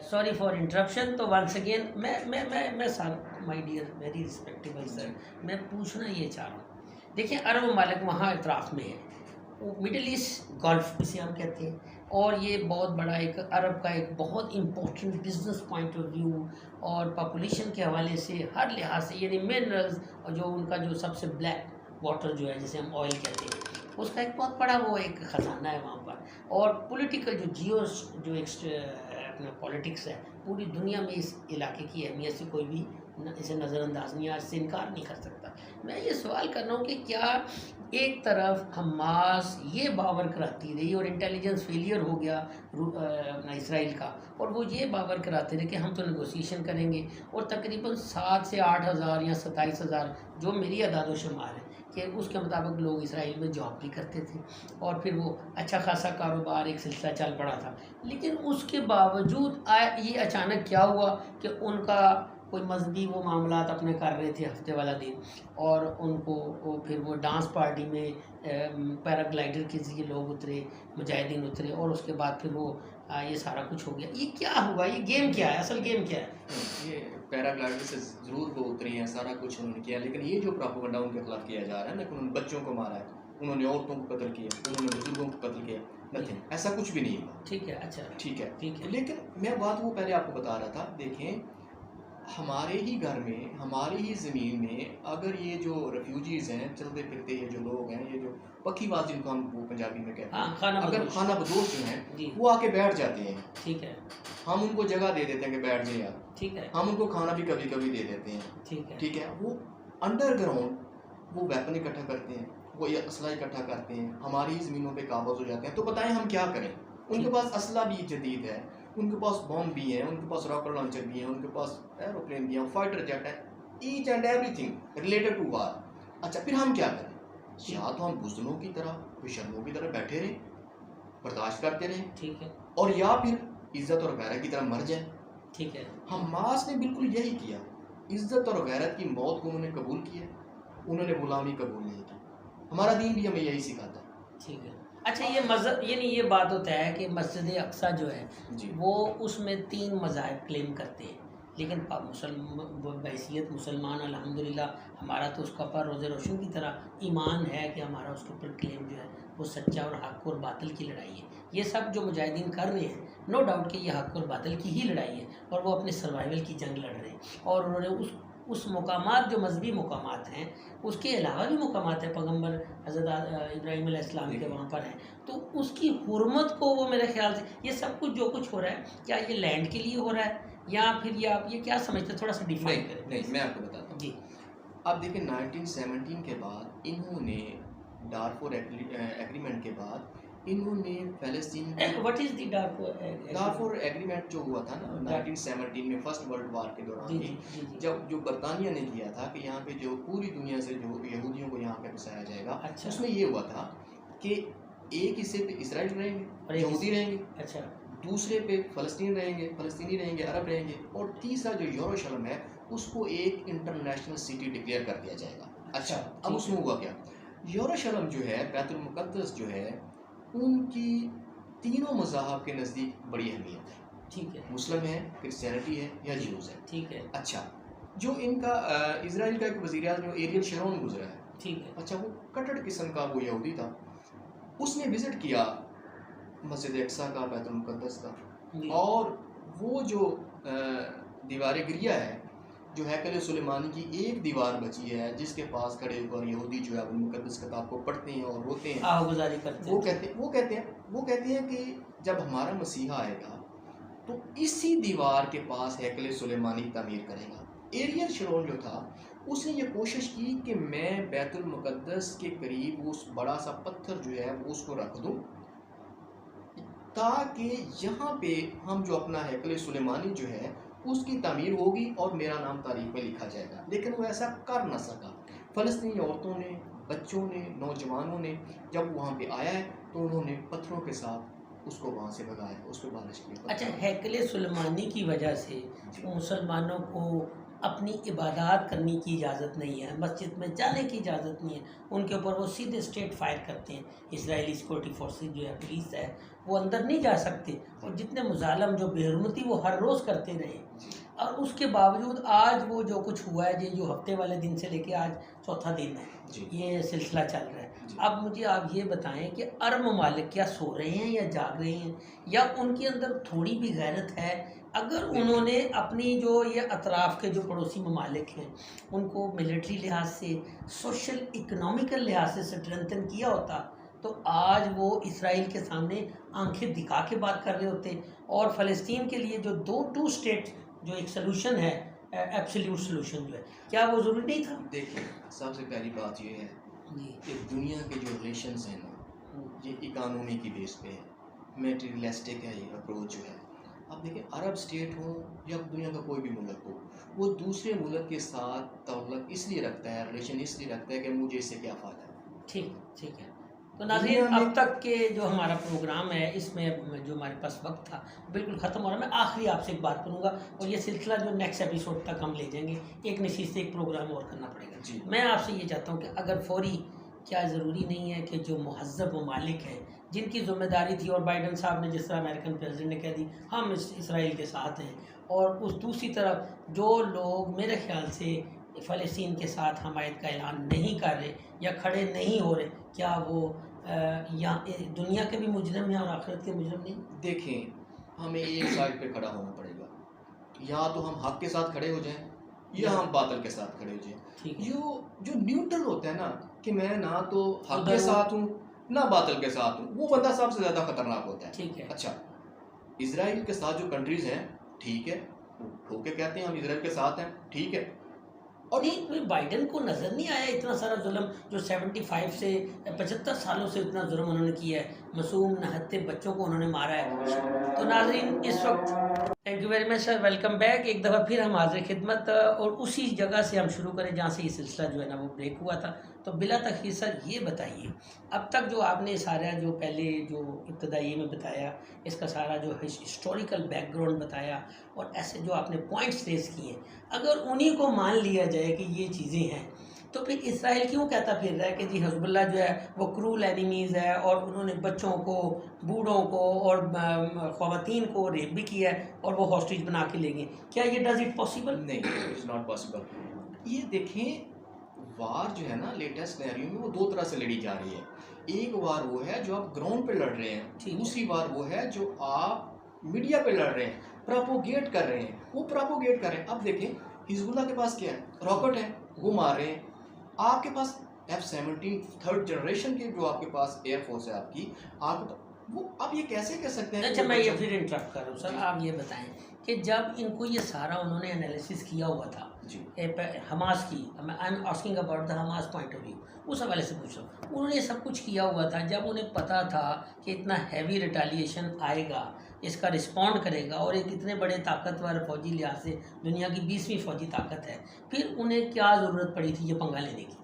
Sorry for interruption. तो once again मैं sir, my dear very respectable sir, मैं पूछना ये चाह रहा हूँ, देखिए अरब ममालिक वहाँ इतराफ़ में है, वो मिडिल ईस्ट गल्फ इसे हम कहते हैं, और ये बहुत बड़ा एक अरब का एक बहुत important business point of view और पॉपुलेशन के हवाले से हर लिहाज से, यानी मिनरल्स और जो उनका जो सबसे ब्लैक वाटर जो है जिसे हम ऑयल कहते हैं, उसका एक बहुत बड़ा वो एक ख़जाना है वहाँ पर। और पॉलिटिकल जो अपना पॉलिटिक्स है, पूरी दुनिया में इस इलाके की अहमियत से कोई भी इसे नज़रअंदाज नहीं, आज से इनकार नहीं कर सकता। मैं ये सवाल कर रहा हूँ कि क्या एक तरफ हमास ये बावर कराती रही और इंटेलिजेंस फेलियर हो गया अपना इसराइल का, और वो ये बावर कराते रहे कि हम तो नेगोशिएशन करेंगे, और तकरीबन 7 से 8 हज़ार या 27,000 जो मेरी अदाद व शुमार है कि उसके मुताबिक लोग इसराइल में जॉब भी करते थे, और फिर वो अच्छा खासा कारोबार एक सिलसिला चल पड़ा था। लेकिन उसके बावजूद ये अचानक क्या हुआ कि उनका कोई मजहबी वो मामलात अपने कर रहे थे हफ्ते वाला दिन, और उनको फिर वो डांस पार्टी में पैराग्लाइडर के ज़रिए लोग उतरे, मुजाहिदीन उतरे, और उसके बाद फिर वो ये सारा कुछ हो गया। ये क्या हुआ, ये गेम क्या है, असल गेम क्या है? ये पैराग्लाइडर से ज़रूर वो उतरी हैं, सारा कुछ उन्होंने किया, लेकिन ये जो प्रोपेगेंडा उनके खिलाफ किया जा रहा है ना कि उन्होंने बच्चों को मारा है, उन्होंने औरतों को कत्ल किया, उन्होंने बुजुर्गों को कत्ल किया, नथिंग, ऐसा कुछ भी नहीं हुआ। ठीक है, अच्छा ठीक है, ठीक है। लेकिन मैं बात वो पहले आपको बता रहा था, देखें हमारे ही घर में, हमारी ही ज़मीन में अगर ये जो रेफ्यूजीज़ हैं, चलते फिरते ये जो लोग हैं, ये जो पक्कीबाज जिनको हम वो पंजाबी में कहते हैं, अगर खाना बदोश जो हैं वो आके बैठ जाते हैं, ठीक है, हम उनको जगह दे देते हैं कि बैठ जाए यार, ठीक है, हम उनको खाना भी कभी कभी दे देते हैं, ठीक है, वो अंडरग्राउंड वो वेपन इकट्ठा करते हैं, वो ये असला इकट्ठा करते हैं, हमारी ही ज़मीनों पे काबज़ हो जाते हैं। तो बताएं हम क्या करें? उनके पास असला भी जदीद है, उनके पास बॉम्ब भी है, उनके पास रॉकेट लॉन्चर भी है, उनके पास एरोप्लेन भी है, फाइटर जेट है, each and everything related to war. अच्छा, फिर हम क्या करें? या तो हम बुज़दिलों की तरह, बेशर्मों की तरह बैठे रहें, बर्दाश्त करते रहें, ठीक है, और या फिर इज़्ज़त और गैरत की तरह मर जाए। ठीक है, हमास ने बिल्कुल यही किया, इज़्ज़त और गैरत की मौत को उन्होंने कबूल किया, उन्होंने गुलामी कबूल नहीं की। हमारा दीन भी हमें यही सिखाता है। ठीक है, अच्छा, ये मज़हब यानी ये बात होता है कि मस्जिद अक्सा जो है वो उसमें 3 मज़ाहिब क्लेम करते हैं, लेकिन बहैसियत मुसलमान अल्हम्दुलिल्लाह हमारा तो उसका पर रोज़े रोशन की तरह ईमान है कि हमारा उसके ऊपर क्लेम जो है वो सच्चा और हक़ और बातिल की लड़ाई है। ये सब जो मुजाहिदीन कर रहे हैं, नो डाउट कि ये हक़ और बातिल की ही लड़ाई है, और वो अपने सर्वाइवल की जंग लड़ रहे हैं, और उन्होंने उस मुकामात जो मजहबी मुकामात हैं उसके अलावा भी मुकामात है, पैगम्बर हज़रत इब्राहीम अलैहिस्सलाम के वहाँ पर हैं, तो उसकी हुर्मत को वो मेरे ख्याल से ये सब कुछ जो कुछ हो रहा है, क्या ये लैंड के लिए हो रहा है या फिर ये आप ये क्या समझते हैं? थोड़ा सा डिफाइन करें। नहीं, मैं आपको बताता हूँ जी। अब देखिए 1917 के बाद इन्होंने डारफोर एग्रीमेंट के बाद इन्होंने फ़लस्तीन, व्हाट इज़ द डारफोर एग्रीमेंट जो हुआ था ना 1917 में फर्स्ट वर्ल्ड वार के दौरान, जब जो बरतानिया ने किया था कि यहाँ पे जो पूरी दुनिया से जो यहूदियों को यहाँ पे बसाया जाएगा, अच्छा, उसमें ये हुआ था कि एक हिस्से पे इसराइल रहेंगे, यहूदी रहेंगे, अच्छा, दूसरे पे फ़लस्तीन रहेंगे, फ़लस्तीनी रहेंगे, अरब रहेंगे, और तीसरा जो यरूशलेम है उसको एक इंटरनेशनल सिटी डिक्लेयर कर दिया जाएगा। अच्छा, अब उसमें हुआ क्या? यरूशलेम जो है, बैतुल मुक़द्दस जो है, उनकी तीनों मज़ाहब के नज़दीक बड़ी अहमियत है। ठीक है, मुस्लिम है, क्रिश्चियनिटी है या ज्यूज़ है। ठीक है, अच्छा, जो इनका इजराइल का एक वज़ीर आज़म एरियल शरोन गुजरा है, ठीक है, अच्छा, वो कट्टर किस्म का वो यहूदी था, उसने विज़िट किया मस्जिद अक्सा का, बैतुल मुक़द्दस का, और वो जो दीवार गिरिया है, जो हैकल सुलेमानी की एक दीवार बची है जिसके पास खड़े होकर यहूदी जो है अपनी मुक़द्दस किताब को पढ़ते हैं और रोते हैं, आहुगुज़ारी करते हैं। वो कहते हैं कि जब हमारा मसीहा आएगा तो इसी दीवार के पास हैकल सुलेमानी तामीर करेगा। एरियल शरोन जो था उसने ये कोशिश की कि मैं बैतुल मुक़द्दस के करीब उस बड़ा सा पत्थर जो है वो उसको रख दूँ ताकि यहाँ पे हम जो अपना हैकल सुलेमानी जो है उसकी तामीर होगी और मेरा नाम तारीख में लिखा जाएगा, लेकिन वो ऐसा कर न सका। फ़लस्तीनी औरतों ने, बच्चों ने, नौजवानों ने जब वहाँ पे आया है तो उन्होंने पत्थरों के साथ उसको वहाँ से भगाया, उस पर बारिश की। अच्छा, हैकल सुलेमानी की वजह से मुसलमानों को अपनी इबादत करने की इजाज़त नहीं है, मस्जिद में जाने की इजाज़त नहीं है, उनके ऊपर वो सीधे स्ट्रेट फायर करते हैं। इसराइली सिक्योरिटी फोर्सेस जो है, पुलिस है, वो अंदर नहीं जा सकते। और जितने मुजालम जो बेहरमती वो हर रोज़ करते रहे, और उसके बावजूद आज वो जो कुछ हुआ है, जो हफ्ते वाले दिन से लेके आज चौथा दिन है, ये सिलसिला चल रहा है। अब मुझे आप ये बताएं कि अरब ममालिक क्या सो रहे हैं या जाग रहे हैं, या उनके अंदर थोड़ी भी गैरत है? अगर उन्होंने अपनी जो ये अतराफ़ के जो पड़ोसी ममालिक हैं उनको मिलिट्री लिहाज से, सोशल इकनॉमिकल लिहाज से स्ट्रेंथन किया होता, तो आज वो इसराइल के सामने आंखें दिखा के बात कर रहे होते। और फ़लस्तीन के लिए जो टू स्टेट जो एक सलूशन है, एब्सोल्यूट सलूशन जो है, क्या वो ज़रूरी नहीं था? देखिए, सबसे पहली बात ये है कि दुनिया के जो रिलेशंस हैं ना, ये इकानमी की बेस पे है, मेटीरियलिस्टिक है ये अप्रोच जो है। अब देखिए, अरब स्टेट हो या दुनिया का कोई भी मुल्क हो, वो दूसरे मुल्क के साथ ताल्लुक़ इसलिए रखता है, रिलेशन इसलिए रखता है कि मुझे इससे क्या फ़ायदा है। ठीक है। तो नाज़रीन, अब तक के जो हमारा प्रोग्राम है, इसमें जो हमारे पास वक्त था बिल्कुल ख़त्म हो रहा है। मैं आखिरी आपसे एक बात करूँगा, और ये सिलसिला जो नेक्स्ट एपिसोड तक हम ले जाएंगे, एक नशीस से एक प्रोग्राम और करना पड़ेगा जी। मैं आपसे ये चाहता हूँ कि अगर फौरी, क्या ज़रूरी नहीं है कि जो महज़्ज़ब ममालिक हैं, जिनकी ज़िम्मेदारी थी, और बाइडन साहब ने जिस तरह अमेरिकन प्रेसिडेंट ने कह दी हम इसराइल के साथ हैं, और उस दूसरी तरफ जो लोग मेरे ख़्याल से फ़लस्तीन के साथ हमायत का ऐलान नहीं कर रहे या खड़े नहीं हो रहे, क्या वो यहाँ दुनिया के भी मुजरिम हैं और आखिरत के मुजरिम नहीं? देखें, हमें एक साइड पे खड़ा होना पड़ेगा, या तो हम हक के साथ खड़े हो जाएं या हम बातिल के साथ खड़े हो जाएं। जो न्यूट्रल होता है ना, कि मैं ना तो हक के साथ हूँ ना बातिल के साथ हूँ, वो बंदा सबसे ज़्यादा खतरनाक होता है। ठीक है। अच्छा, इसराइल के साथ जो कंट्रीज़ हैं, ठीक है, वो ठोक के कहते हैं हम इसराइल के साथ हैं, ठीक है। और नहीं, बाइडन को नज़र नहीं आया इतना सारा जुल्म जो 75 से 75 सालों से इतना जुल्म उन्होंने किया है, मासूम नहत्ते बच्चों को उन्होंने मारा है। तो नाज़रीन, इस वक्त thank you very much sir, welcome back. एक दफ़ा फिर हम हाज़िर खिदमत, और उसी जगह से हम शुरू करें जहाँ से ये सिलसिला जो है ना वो ब्रेक हुआ था। तो बिला तखीर सर, ये बताइए, अब तक जो आपने सारा जो पहले जो इब्तदाई में बताया, इसका सारा जो हिस्टोरिकल बैकग्राउंड बताया, और ऐसे जो आपने पॉइंट्स रेस किए, अगर उन्हीं को मान लिया जाए कि ये चीज़ें हैं, तो फिर इसराइल क्यों कहता फिर रहा है कि जी हिज़्बुल्लाह जो है वो क्रूल एनिमीज़ है, और उन्होंने बच्चों को, बूढ़ों को और ख़वातीन को रेप भी किया है, और वो हॉस्टेज बना के ले गए? क्या ये डज इट पॉसिबल? नहीं, इट इज़ नॉट पॉसिबल। ये देखें, वार जो है ना लेटेस्ट सिनेरियो में वो दो तरह से लड़ी जा रही है। एक वार वो है जो आप ग्राउंड पे लड़ रहे हैं, दूसरी वार वो है जो आप मीडिया पे लड़ रहे हैं, प्रोपोगेट कर रहे हैं, वो प्रोपोगेट कर रहे हैं। अब देखें, हिजबुल्लाह के पास क्या है, रॉकेट है, वो मार रहे हैं। आपके पास F-17 थर्ड जनरेशन के जो आपके पास एयरफोर्स है आपकी, आप वो आप ये कैसे कह सकते हैं? अच्छा, मैं ये फिर इंटरप्ट कर रहा हूँ सर, आप ये बताएं कि जब इनको ये सारा उन्होंने एनालिसिस किया हुआ था हमास की, I am asking about the Hamas point of view, उस हवाले से पूछ रहा हूँ, उन्होंने सब कुछ किया हुआ था, जब उन्हें पता था कि इतना हैवी रिटालिएशन आएगा, इसका रिस्पॉन्ड करेगा, और एक इतने बड़े ताकतवर फौजी लिहाज से दुनिया की 20वीं फौजी ताकत है, फिर उन्हें क्या ज़रूरत पड़ी थी ये पंगा लेने की?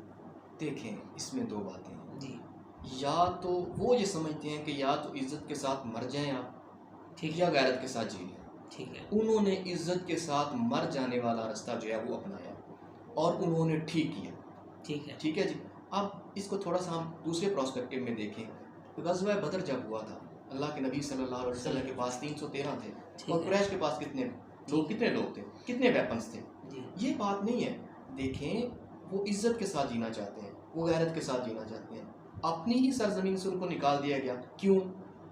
देखें, इसमें दो बातें हैं जी। या तो वो ये समझते हैं कि या तो इज़्ज़त के साथ मर जाएं आप, ठीक, या गैरत के साथ जी लें। ठीक है। उन्होंने इज़्ज़त के साथ मर जाने वाला रास्ता जो है वो अपनाया, और उन्होंने ठीक किया। ठीक है। ठीक है जी। अब इसको थोड़ा सा हम दूसरे प्रोस्पेक्टिव में देखें। ग़ज़वा बदर जब हुआ था, अल्लाह के नबी सल्लल्लाहु अलैहि वसल्लम के पास 313 थे, और कुरैश के पास कितने लोग थे, कितने वेपन्स थे? ये बात नहीं है। देखें, वो इज़्ज़त के साथ जीना चाहते हैं, वो गैरत के साथ जीना चाहते हैं। अपनी ही सरजमीन से उनको निकाल दिया गया, क्यों?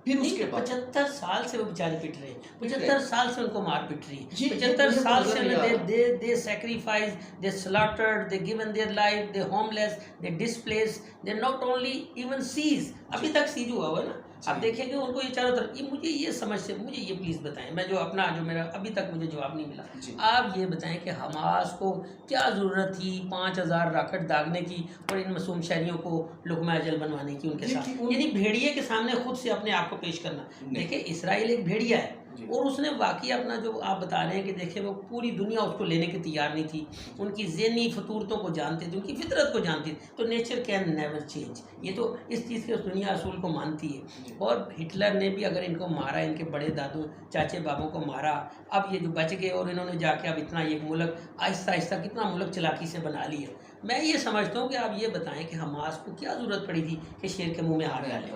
फिर उसके बाद 75 साल से वो बेचारे पिट रहे हैं, 75 साल से उनको मार पिट रही है, 75 साल से they sacrifice, they slaughtered, they given their life, they homeless, they displace, they not only even cease, अभी तक सीज हुआ है ना। अब देखेंगे उनको ये चारों तरफ, ये मुझे ये समझ से, मुझे ये प्लीज़ बताएं, मैं जो अपना जो मेरा अभी तक मुझे जवाब नहीं मिला, आप ये बताएं कि हमास को क्या ज़रूरत थी 5000 रॉकेट दागने की और इन मासूम शहरियों को लुक़मा अजल बनवाने की उनके साथ, यानी भेड़िए के सामने खुद से अपने आप को पेश करना। देखिए, इसराइल एक भेड़िया है, और उसने वाकई अपना जो आप बता रहे हैं कि देखिए वो पूरी दुनिया उसको लेने की तैयार नहीं थी, उनकी ज़हनी फतूरतों को जानते थे, उनकी फितरत को जानती थी, तो नेचर कैन नेवर चेंज, ये तो इस चीज़ के दुनिया असूल को मानती है। और हिटलर ने भी अगर इनको मारा, इनके बड़े दादू चाचे बाबों को मारा, अब ये जो बच गए और इन्होंने जाके अब इतना एक मुल्क आहिस्ता आहिस्ता कितना मुल्क चलाकी से बना लिया। मैं ये समझता हूँ कि आप ये बताएं कि हमास को क्या ज़रूरत पड़ी थी कि शेर के मुंह में हाथ डालें।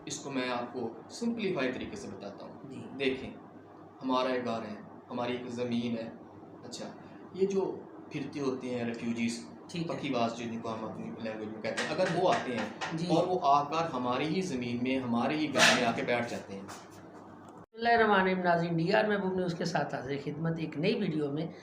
इसको मैं आपको सिंपलीफाई तरीके से बताता हूँ। देखें, हमारा एक घर है, हमारी एक ज़मीन है, अच्छा, ये जो फिरते होते हैं रेफ्यूजीज़, पखीबाज जिनको हम अपनी लैंग्वेज में कहते हैं, अगर वो आते हैं और वो आकर हमारी ही ज़मीन में, हमारे ही घर में आके बैठ जाते हैं। नाज़रीन, DR महबूब न्यूज़ के साथ हाज़िर खिदमत एक नई वीडियो में।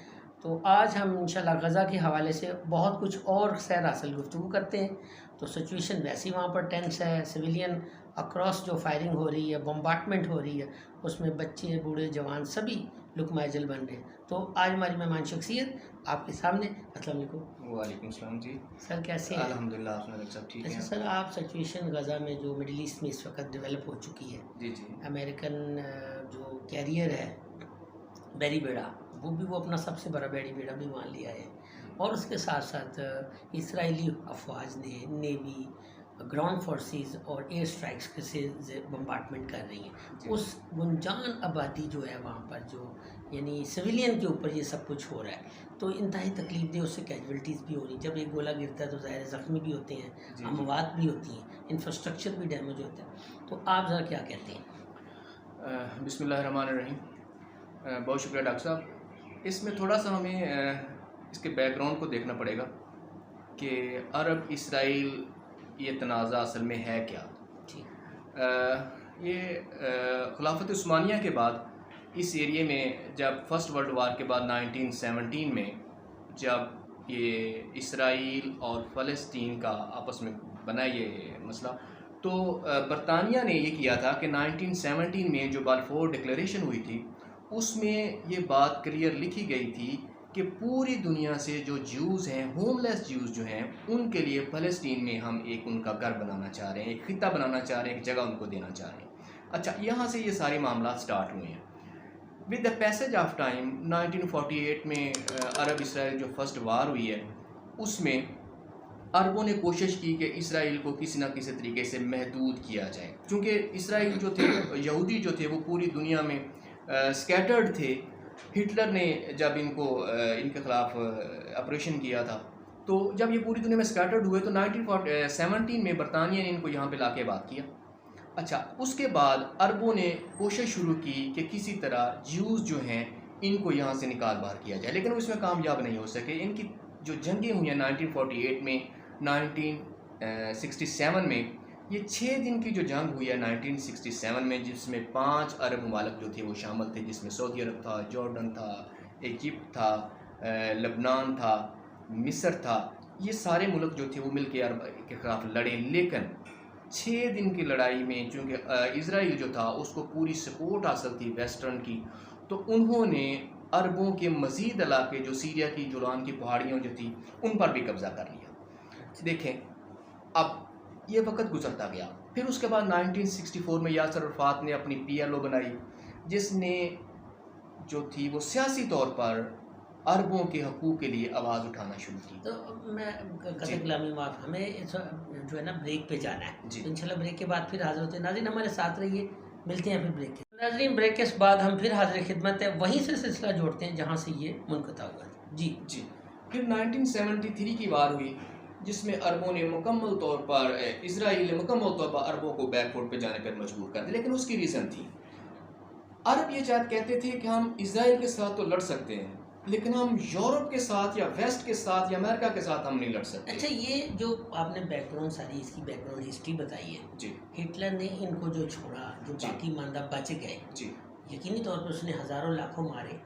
तो आज हम इंशाल्लाह गज़ा के हवाले से बहुत कुछ और सैर हासिल गुफ्तगू करते हैं। तो सिचुएशन वैसी वहाँ पर टेंस है, सिविलियन अक्रॉस जो फायरिंग हो रही है, बम्बार्टमेंट हो रही है, उसमें बच्चे बूढ़े जवान सभी लुक़मा अजल बन रहे हैं। तो आज हमारी मेहमान शख्सियत आपके सामने। अस्सलाम वालेकुम। वालेकुम सलाम जी। सर कैसे हैं? अल्हम्दुलिल्लाह, आप सब ठीक हैं? अच्छा सर, आप सिचुएशन गज़ा में जो मिडिल ईस्ट में इस वक्त डेवलप हो चुकी है, जी जी, अमेरिकन जो कैरियर है बैरी बेड़ा, वो अपना सबसे बड़ा बैरी बेड़ा भी वहाँ लिया है, और उसके साथ साथ इसराइली अफवाज ने, नेवी, ग्राउंड फोर्सेस और एयर स्ट्राइक्स से बम्बार्टमेंट कर रही हैं। उस गुंजान आबादी जो है वहाँ पर, जो यानी सिविलियन के ऊपर ये सब कुछ हो रहा है, तो इंतहाई तकलीफ दे, उससे कैजुअलिटीज़ भी हो रही। जब एक गोला गिरता है तो ज़ाहिर ज़ख्मी भी होते हैं, अमवात भी होती हैं, इंफ्रास्ट्रक्चर भी डैमेज होता है। तो आप ज़रा क्या कहते हैं? बिस्मिल्लाहिर्रहमानिर्रहीम। बहुत शुक्रिया डॉक्टर साहब। इसमें थोड़ा सा हमें इसके बैकग्राउंड को देखना पड़ेगा कि अरब इसराइल ये तनाज़ा असल में है क्या। ये खिलाफत उस्मानिया के बाद इस एरिए में, जब फर्स्ट वर्ल्ड वार के बाद 1917 में जब ये इसराइल और फ़लस्तीन का आपस में बना ये मसला, तो बरतानिया ने ये किया था कि 1917 में जो बाल्फोर डिक्लेरेशन हुई थी, उसमें ये बात क्लियर लिखी गई थी कि पूरी दुनिया से जो ज्यूज़ हैं, होमलेस ज्यूज़ जो हैं, उनके लिए फ़लस्तीन में हम एक उनका घर बनाना चाह रहे हैं, एक खिता बनाना चाह रहे हैं, एक जगह उनको देना चाह रहे हैं। अच्छा, यहाँ से ये सारे मामला स्टार्ट हुए हैं। With the passage of time 1948 में अरब इसराइल जो फर्स्ट वार हुई है, उसमें अरबों ने कोशिश की कि इसराइल को किसी न किसी तरीके से महदूद किया जाए, क्योंकि इसराइल जो थे, यहूदी जो थे, वो पूरी दुनिया में स्कैटर्ड थे। हिटलर ने जब इनके ख़िलाफ़ ऑपरेशन किया था, तो जब ये पूरी दुनिया में स्कैटर्ड हुए, तो 1917 में बरतानिया ने इनको यहाँ पे लाके बात किया। अच्छा, उसके बाद अरबों ने कोशिश शुरू की कि किसी तरह ज्यूज़ जो हैं इनको यहाँ से निकाल बाहर किया जाए, लेकिन उसमें कामयाब नहीं हो सके। इनकी जो जंगें हुई हैं 1948 में, 1967 में, ये 6 दिन की जो जंग हुई है 1967 में, जिसमें 5 अरब ममालिक जो थे वो शामिल थे, जिसमें सऊदी अरब था, जॉर्डन था, इजिप्ट था, लबनान था, मिस्र था। ये सारे मुल्क जो थे वो मिल के अरब के ख़िलाफ़ लड़े, लेकिन 6 दिन की लड़ाई में चूँकि इज़राइल जो था उसको पूरी सपोर्ट हासिल थी वेस्टर्न की, तो उन्होंने अरबों के मज़ीद इलाके जो सीरिया की जुलान की पहाड़ियों जो थी उन पर भी कब्ज़ा कर लिया। देखें, अब ये वक्त गुजरता गया। फिर उसके बाद 1964 में यासर अरफात ने अपनी PLO बनाई, जिसने जो थी वो सियासी तौर पर अरबों के हकूक़ के लिए आवाज़ उठाना शुरू की। तो मैं कतई गुलामी माफ़, हमें जो है ना ब्रेक पे जाना है, तो इंशाल्लाह ब्रेक के बाद फिर हाज़िर होते हैं। नाज़रीन हमारे साथ रहिए, मिलते हैं फिर ब्रेक के। नाज़रीन, ब्रेक के बाद हम फिर हाज़िर खिदमत है, वहीं से सिलसिला जोड़ते हैं जहाँ से ये मुनक़ता हुआ। जी। फिर 1973 की वार हुई, जिसमें अरबों ने मुकम्मल तौर पर, इज़राइल ने मुकम्मल तौर पर अरबों को बैकफुट पे जाने पर मजबूर कर दिया। लेकिन उसकी रीज़न थी, अरब ये कहते थे कि हम इज़राइल के साथ तो लड़ सकते हैं, लेकिन हम यूरोप के साथ या वेस्ट के साथ या अमेरिका के साथ हम नहीं लड़ सकते। अच्छा, ये जो आपने बैकग्राउंड सारी इसकी बैकग्राउंड हिस्ट्री बताई है जी, हिटलर ने इनको जो छोड़ा, जो बाकी मानदा बच गए जी, यकीनी तौर पर उसने हज़ारों लाखों मारे,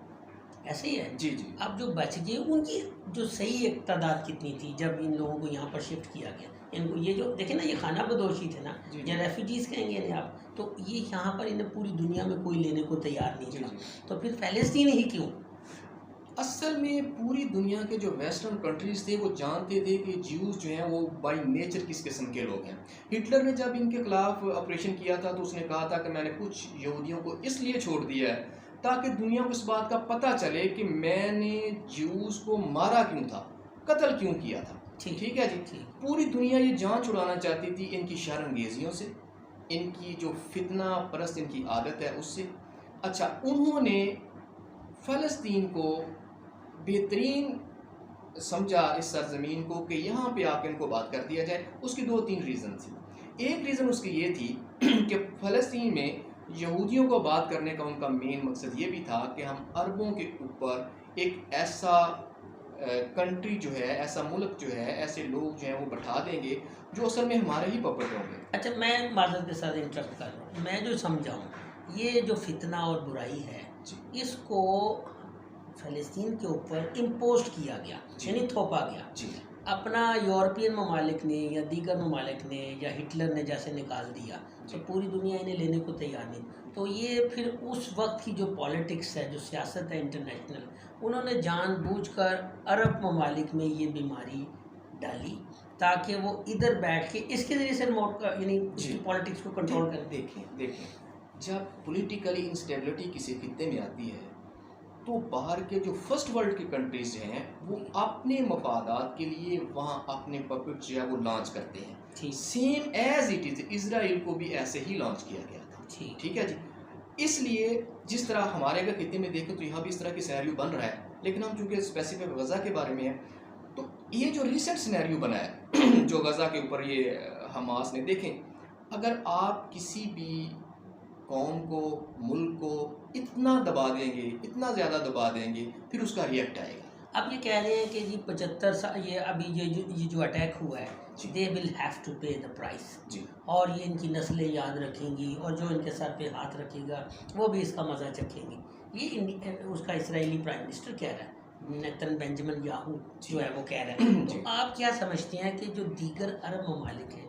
ऐसे ही है जी जी। अब जो बच गए उनकी जो सही एक तादाद कितनी थी जब इन लोगों को यहाँ पर शिफ्ट किया गया? इनको ये जो देखें ना, ये खाना बदोशी थे ना, या रेफ्यूजीज़ कहेंगे इन्हें आप, तो ये यहाँ पर इन्हें पूरी दुनिया में कोई लेने को तैयार नहीं था, तो फिर फ़लस्तीन ही क्यों? असल में पूरी दुनिया के जो वेस्टर्न कंट्रीज थे वो जानते थे कि ज्यूज जो हैं वो बाय नेचर किस किस्म के लोग हैं। हिटलर ने जब इनके खिलाफ ऑपरेशन किया था तो उसने कहा था कि मैंने कुछ यहूदियों को इसलिए छोड़ दिया है ताकि दुनिया को इस बात का पता चले कि मैंने ज्यूज को मारा क्यों था, कत्ल क्यों किया था। ठीक है जी। पूरी दुनिया ये जान छुड़ाना चाहती थी इनकी शर्मगेजियों से, इनकी जो फितना परस्त इनकी आदत है उससे। अच्छा, उन्होंने फ़लस्तीन को बेहतरीन समझा इस सरजमीन को कि यहाँ पे आके इनको बात कर दिया जाए। उसकी 2-3 रीज़न थी। एक रीज़न उसकी ये थी कि फ़लस्तीन में यहूदियों को बात करने का उनका मेन मकसद ये भी था कि हम अरबों के ऊपर एक ऐसा कंट्री जो है, ऐसा मुल्क जो है, ऐसे लोग जो हैं वो बैठा देंगे जो असल में हमारे ही पपेट होंगे। अच्छा, मैं माज़रत के साथ इंटरप्ट कर रहा हूँ। मैं जो समझा हूँ ये जो फितना और बुराई है इसको फ़लस्तीन के ऊपर इम्पोज किया गया, यानी थोपा गया जी। अपना यूरोपियन ममालिक ने या दीगर ममालिक ने या हिटलर ने जैसे निकाल दिया तो पूरी दुनिया इन्हें लेने को तैयार नहीं। तो ये फिर उस वक्त की जो पॉलिटिक्स है, जो सियासत है इंटरनेशनल, उन्होंने जानबूझकर अरब ममालिक में ये बीमारी डाली ताकि वो इधर बैठ के इसके ज़रिए से रिमोट यानी पॉलिटिक्स को कंट्रोल कर। देखें जब पॉलिटिकली इंस्टेबिलिटी किसी खित्ते में आती है तो बाहर के जो फर्स्ट वर्ल्ड की कंट्रीज हैं वो अपने मफादात के लिए वहाँ अपने पपेट जो है वो लॉन्च करते हैं। Same as it is Israel को भी ऐसे ही लॉन्च किया गया था। ठीक है जी। इसलिए जिस तरह हमारे अगर खित्ते में देखें तो यहाँ भी इस तरह की सिनेरियो बन रहा है, लेकिन हम चूँकि स्पेसिफिक गज़ा के बारे में है तो ये जो रिसेंट सिनेरियो बना है जो गज़ा के ऊपर ये हमास ने, देखें अगर आप किसी भी कौम को, मुल्क को इतना दबा देंगे, इतना ज़्यादा दबा देंगे, फिर उसका रिएक्ट आएगा। अब ये कह रहे हैं कि जी 75 साल ये अभी ये जो अटैक हुआ है दे विल हैव टू पे द प्राइस जी। और ये इनकी नस्लें याद रखेंगी और जो इनके सर पे हाथ रखेगा वो भी इसका मज़ा चखेंगी। ये उसका इसराइली प्राइम मिनिस्टर कह रहा है, नेतन बेंजामिन याहू जो है वो कह रहा है। तो आप क्या समझते हैं कि जो दीगर अरब ममालिक हैं,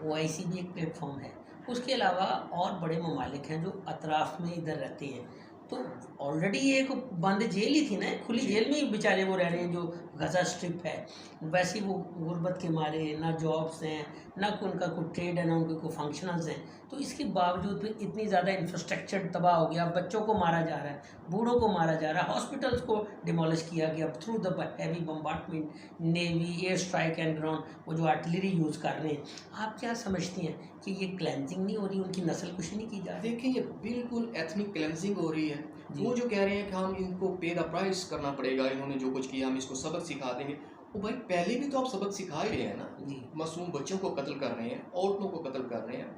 OIC भी एक प्लेटफॉर्म है, उसके अलावा और बड़े ममालिक हैं जो अतराफ़ में इधर रहते हैं, तो ऑलरेडी एक बंद जेल ही थी ना, खुली जेल में ही बेचारे वो रह रहे हैं जो गज़ा स्ट्रिप है। वैसे वो गुर्बत के मारे ना जॉब्स हैं, ना उनका कोई ट्रेड है, ना उनके कोई फंक्शनल्स हैं, तो इसके बावजूद भी इतनी ज़्यादा इंफ्रास्ट्रक्चर तबाह हो गया, बच्चों को मारा जा रहा है, बूढ़ों को मारा जा रहा है, हॉस्पिटल्स को डिमोलिश किया गया through the heavy bombardment, navy, air strike and ground, वो जो आर्टिलरी यूज़ कर रहे हैं। आप क्या समझती हैं कि ये क्लेंजिंग नहीं हो रही, उनकी नस्ल कुछ नहीं की जा रही? देखिए ये बिल्कुल एथनिक क्लेंजिंग हो रही है। वो जो कह रहे हैं कि हम इनको पे द प्राइस करना पड़ेगा, इन्होंने जो कुछ किया हम इसको सबक सिखा देंगे, वो भाई पहले भी तो आप सबक सिखा ही रहे हैं ना। मासूम बच्चों को कत्ल कर रहे हैं, औरतों को कत्ल कर रहे हैं,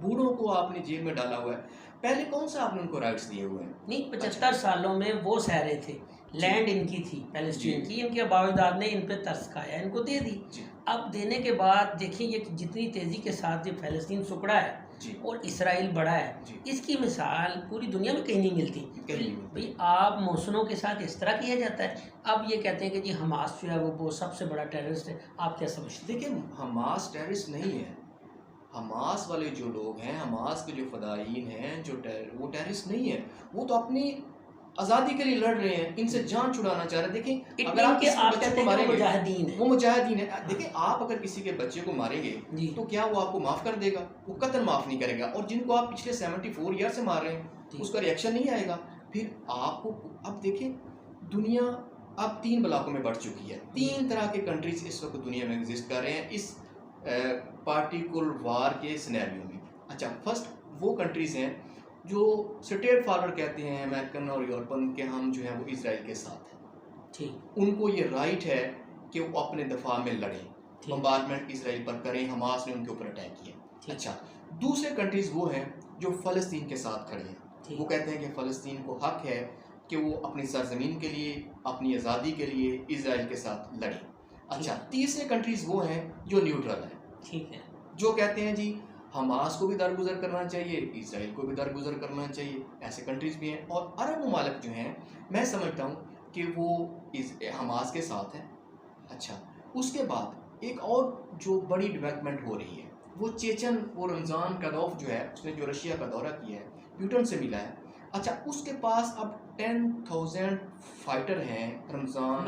बूढ़ों को आपने जेल में डाला हुआ है, पहले कौन सा आपने उनको राइट्स दिए हुए हैं? नहीं, 75 सालों में वो सह रहे थे, लैंड इनकी थी पैलेस्टीन की, इनके बावजूद ने इन पे तरस खाया, इनको दे दी। अब देने के बाद देखिए ये जितनी तेज़ी के साथ ये फ़लस्तीन सुकड़ा है और इसराइल बड़ा है, इसकी मिसाल पूरी दुनिया में कहीं नहीं मिलती। भाई आप मौसनों के साथ इस तरह किया जाता है। अब ये कहते हैं कि जी हमास जो है वो सबसे बड़ा टेररिस्ट है। आप क्या समझते हैं? देखिए हमास टेररिस्ट नहीं है। हमास वाले जो लोग हैं, हमास के जो फ़दाईन हैं, वो टेररिस्ट नहीं है, वो तो अपनी आज़ादी के लिए लड़ रहे हैं, इनसे जान छुड़ाना चाह रहे हैं। देखिए अगर आप किसी बच्चे को मारेंगे, वो मुजाहिदीन है। देखिए आप अगर किसी के बच्चे को मारेंगे तो क्या वो आपको माफ़ कर देगा? वो कतल माफ़ नहीं करेगा। और जिनको आप पिछले 74 ईयर से मार रहे हैं उसका रिएक्शन नहीं आएगा। फिर आपको अब देखिए दुनिया अब 3 ब्लॉकों में बढ़ चुकी है। 3 तरह के कंट्रीज इस वक्त दुनिया में एग्जिस्ट कर रहे हैं इस पार्टिकुलर वार के सिनेरियो में। अच्छा, फर्स्ट वो कंट्रीज़ हैं जो स्ट्रेट फॉरवर्ड कहते हैं अमेरिकन और यूरोपन के, हम जो हैं वो इसराइल के साथ हैं। ठीक, उनको ये राइट है कि वो अपने दफा में लड़ें, बम्बार्डमेंट इसराइल पर करें, हमास ने उनके ऊपर अटैक किया। अच्छा, दूसरे कंट्रीज़ वो हैं जो फ़लस्तीन के साथ खड़े हैं। वो कहते हैं कि फ़लस्तीन को हक है कि वो अपनी सरजमीन के लिए, अपनी आज़ादी के लिए इसराइल के साथ लड़ें। अच्छा, तीसरे कंट्रीज़ वो हैं जो न्यूट्रल हैं। ठीक है, जो कहते हैं जी हमास को भी दरगुजर करना चाहिए, इसराइल को भी दरगुजर करना चाहिए। ऐसे कंट्रीज़ भी हैं। और अरब ममालिक जो हैं, मैं समझता हूँ कि वो हमास के साथ हैं। अच्छा, उसके बाद एक और जो बड़ी डेवलपमेंट हो रही है वो चेचन, वो रमज़ान कदौफ जो है उसने जो रशिया का दौरा किया है, पुतिन से मिला है। अच्छा, उसके पास अब 10,000 फाइटर हैं, रमजान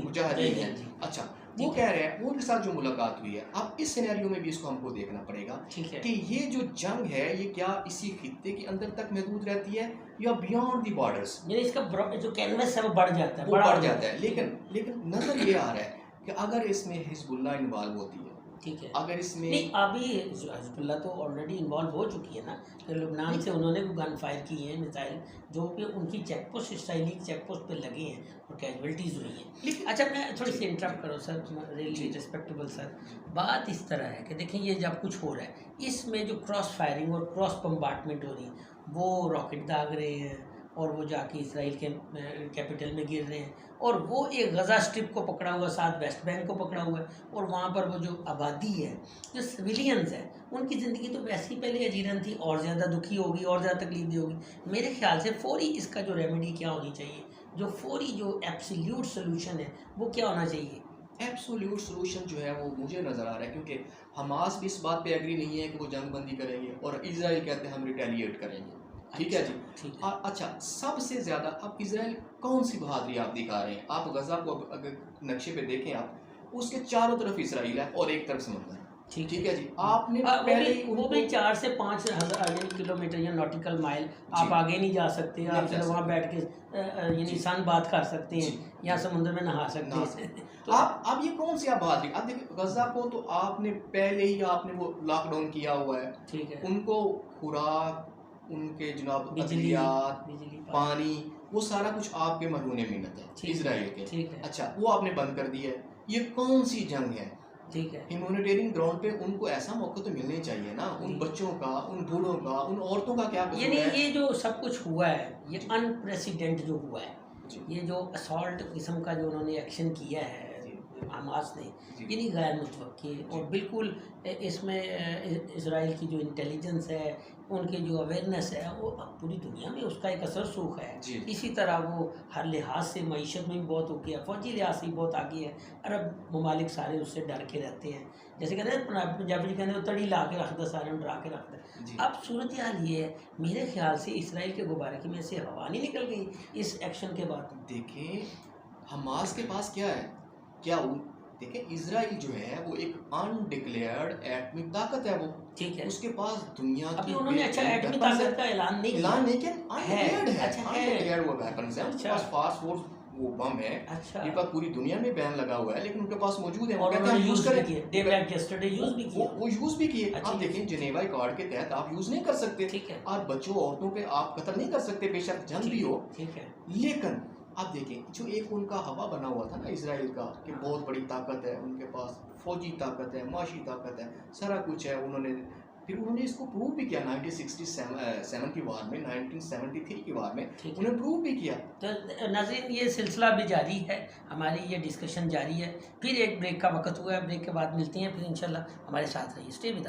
मुजाहिदीन हैं। अच्छा, वो कह रहे हैं उनके साथ जो मुलाकात हुई है, अब इस सिनेरियो में भी इसको हमको देखना पड़ेगा कि ये जो जंग है ये क्या इसी खित्ते के अंदर तक महदूद रहती है या बियॉन्ड दी बॉर्डर्स, इसका जो कैनवस है वो बढ़ जाता है, बढ़ जाता है। लेकिन नजर ये आ रहा है कि अगर इसमें हिजबुल्लाह इन्वॉल्व होती है, ठीक है, अगर इसमें नहीं अभी हिजबुल्लाह तो ऑलरेडी इन्वॉल्व हो चुकी है ना, कि लुबनान से उन्होंने भी गन फायर की है, मिसाइल जो कि उनकी check post, Israeli check post पे लगे हैं और कैजुअलिटीज़ हुई हैं। अच्छा, मैं थोड़ी सी इंटरप्ट करो सर, रियली रिस्पेक्टेबल सर। बात इस तरह है कि देखिए ये जब कुछ हो रहा है, इसमें जो क्रॉस फायरिंग और क्रॉस बम्बार्टमेंट हो रही है, वो रॉकेट दाग रहे हैं और वो जाके इसराइल के कैपिटल में गिर रहे हैं, और वो एक गज़ा स्ट्रिप को पकड़ा हुआ, साथ वेस्ट बैंक को पकड़ा हुआ है, और वहाँ पर वो जो आबादी है, जो सिविलियंस है, उनकी ज़िंदगी तो वैसे ही पहले अजीरन थी, और ज़्यादा दुखी होगी और ज़्यादा तकलीफ दी होगी। मेरे ख्याल से फौरी इसका जो रेमेडी क्या होनी चाहिए, जो फौरी जो एब्सोल्यूट सोल्यूशन है वो क्या होना चाहिए? एब्सोल्यूट सोल्यूशन जो है वो मुझे नज़र आ रहा है, क्योंकि हमास भी इस बात पे एग्री नहीं है कि वो जंगबंदी करेंगे, और इजराइल कहते हैं हम रिटेलिएट करेंगे। ठीक है जी। और अच्छा, सबसे ज़्यादा अब इजराइल कौन सी बहादुरी आप दिखा रहे हैं? आप गज़ा को अगर नक्शे पे देखें आप, उसके चारों तरफ इसराइल है और एक तरफ समुद्र। ठीक है जी। आपने पहले वो भी 4 से 5 हज़ार किलोमीटर या नॉटिकल माइल आप आगे नहीं जा सकते, आप सिर्फ वहाँ बैठ के यानी सन बात कर सकते हैं या समुद्र में नहा सकते हैं। तो आप ये कौन सी आप बहादुरी, आप देखिए गज़ा को तो आपने पहले ही आपने वो लॉकडाउन किया हुआ है, ठीक है, उनको खुराक, उनके जनाब अद्वियात, पानी, वो सारा कुछ आपके मरहूने मिन्नत है इजराइल के। ठीक है, अच्छा, वो आपने बंद कर दिया है। ये कौन सी जंग है? ठीक है, ह्यूमैनिटेरियन ग्राउंड पे उनको ऐसा मौका तो मिलना चाहिए ना, उन बच्चों का, उन बूढ़ों का, उन औरतों का क्या कसूर है? ये जो सब कुछ हुआ है, ये अनप्रेसिडेंट जो हुआ है, ये जो असॉल्ट किस्म का जो उन्होंने एक्शन किया है हमास ने, ये नहीं गैर मुतवक्की, और बिल्कुल इसमें इसराइल की जो इंटेलिजेंस है, उनके जो अवेयरनेस है, वो अब पूरी दुनिया में उसका एक असर सूख है। इसी तरह वो हर लिहाज से मईशत में भी बहुत हो गया, फौजी लिहाज से भी बहुत आगे है। अरब ममालिक सारे उससे डर के रहते हैं, जैसे कहते हैं पंजाबी जी कहते हैं तड़ी ला के रख दो, सारे डरा के रख दो। अब सूरत हाल ये है, मेरे ख्याल से इसराइल के गुब्बारे की में से हवा नहीं निकल गई इस एक्शन के बाद। देखें हमास के पास क्या है, क्या देखिए इजराइल जो है वो एक अनडिक्लेयर्ड एटमिक ताकत है, वो ठीक है, उसके पास दुनिया की अभी उन्होंने अच्छा एटमिक ताकत का ऐलान नहीं किया, अनडिक्लेयर्ड है, अनडिक्लेयर्ड वो वेपन्स है, उनके पास फास्ट फोर्स वो बम है, ये बात पूरी दुनिया में बैन लगा हुआ है, लेकिन उनके पास मौजूद है, और उन्होंने यूज करें, वो यूज भी किए। आप देखें जिनेवा अकॉर्ड के तहत आप यूज नहीं कर सकते, ठीक है, और बच्चों औरतों पे आप कत्ल नहीं कर सकते, बेशक जंग भी हो, ठीक है। लेकिन आप देखें जो एक उनका हवा बना हुआ था ना इसराइल का, कि बहुत बड़ी ताकत है उनके पास, फौजी ताकत है, माशी ताकत है, सारा कुछ है, फिर उन्होंने इसको प्रूव भी किया 1967 की वार में, 1973 की वार में उन्हें प्रूव भी किया। तो नाज़रीन ये सिलसिला भी जारी है, हमारी ये डिस्कशन जारी है। फिर एक ब्रेक का वक्त हुआ है, ब्रेक के बाद मिलते हैं, फिर इंशाल्लाह हमारे साथ रहिए, स्टे विद अस।